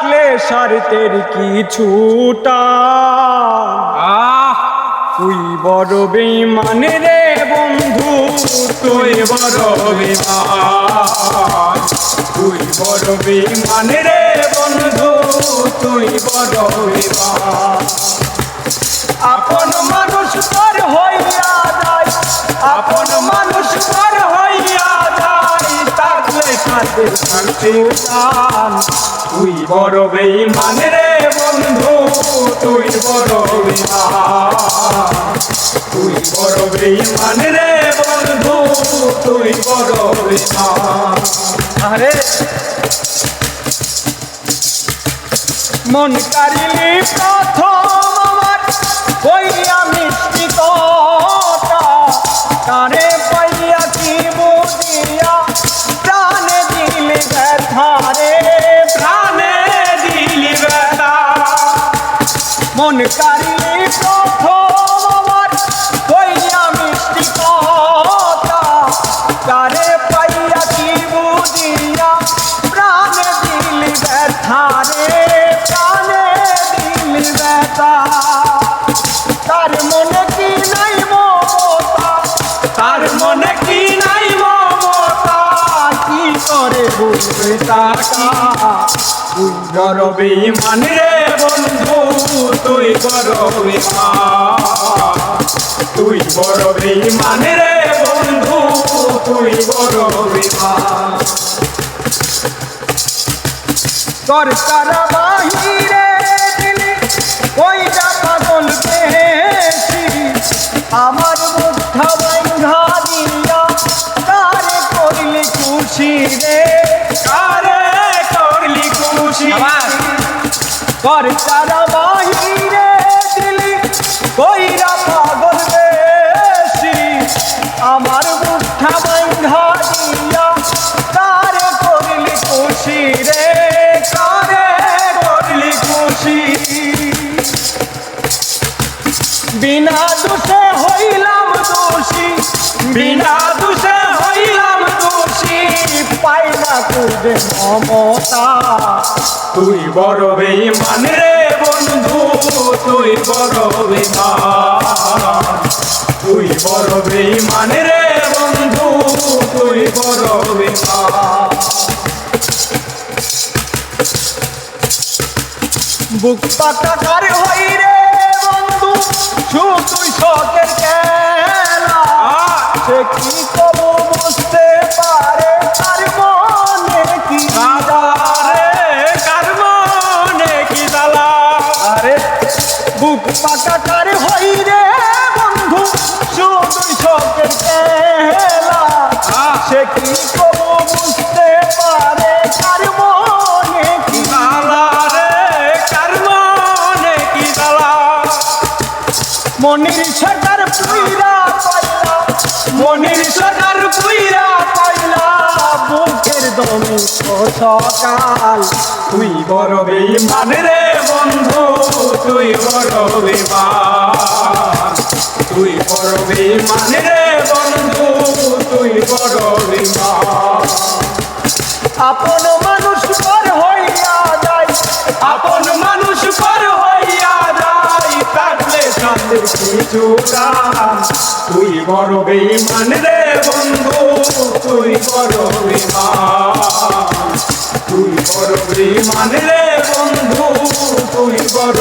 থাকলে স্বার্থের কিছুটা তুই বড় বেঈমান রে বন্ধু, তুই বড় বেঈমান, তুই বড় বেঈমান রে বন্ধু, তুই বড় বেঈমান। আপন মানুষ পর হইয়া যায়, আপন মানুষ পর হইয়া যায়, থাকলে সাথে শান্তি চান। তুই বড় বেঈমান রে বন্ধু, তুই বড় বেঈমান, তুই বড় বেঈমান রে বন্ধু, তুই বড় বেঈমান। আরে মন কারিলি প্রথম আমার কইয়া মিষ্টি কথা, কানে পাইয়া কি বুঝিয়া প্রাণে দিলি ব্যথা রে, প্রাণে দিলি ব্যথা। মন কারিলি প্রথম আমার কইয়া মিষ্টি কথা, কানে পাইয়া কি বুঝিয়া প্রাণে দিলি ব্যথা রে, তার মনে কি নাই মমতা, তার মনে কি নাই মমতা, কি করে বুঝবে টাকা। তুই বড় বেঈমান রে বন্ধু, তুই বড় বেঈমান, তুই বড় বেঈমান রে বন্ধু, তুই বড় বেঈমান। তোর কারা বাহিরে ওইটা পাগল পেয়েছি, আমার মুঠা বাঁধা দিয়া কারে করলি খুশি রে, কারে করলি খুশি। কর চারা বাহিরে দিলি কইরা পাগল বেশি, আমার মুঠা বাঁধা দিয়া কারে করলি খুশি রে, কারে করলি খুশি। বিনা দোষে হইলাম দোষী, বিনা দোষে হইলাম দোষী, পাই না তোরে মমতা। তুই বড় বেঈমান রে বন্ধু, তুই বড় বেঈমান, তুই বড় বেঈমান রে বন্ধু, তুই বড় বেঈমান। বুক পাকার হই রে বন্ধু, শুধুই শখের খেলা, সে কি কবু বুঝতে পারে কার মনে কি জ্বালা রে, কার মনে কি জ্বালা। আরে বুক পাকার হই রে বন্ধু, শুধুই শখের খেলা, সে কি কবু বুঝতে পারে কার মনে কি জ্বালা রে, কার মনে কি জ্বালা। মনির সরকার পুইরা পাইলা, মনির সরকার পুইরা পাইলা, বুকের দমে সকাল। তুই বড় বেঈমান রে বন্ধু, তুই বড় বেঈমান, তুই বড় বেঈমান রে বন্ধু, তুই বড় বেঈমান। আপন মানুষ পর হইয়া যায়, আপন মানুষ পর হইয়া যায়, থাকলে সাথে কিছুটা। তুই বড় বেঈমান রে বন্ধু, তুই বড় বেঈমান, তুই বড় বেঈমান রে বন্ধু, তুই বড়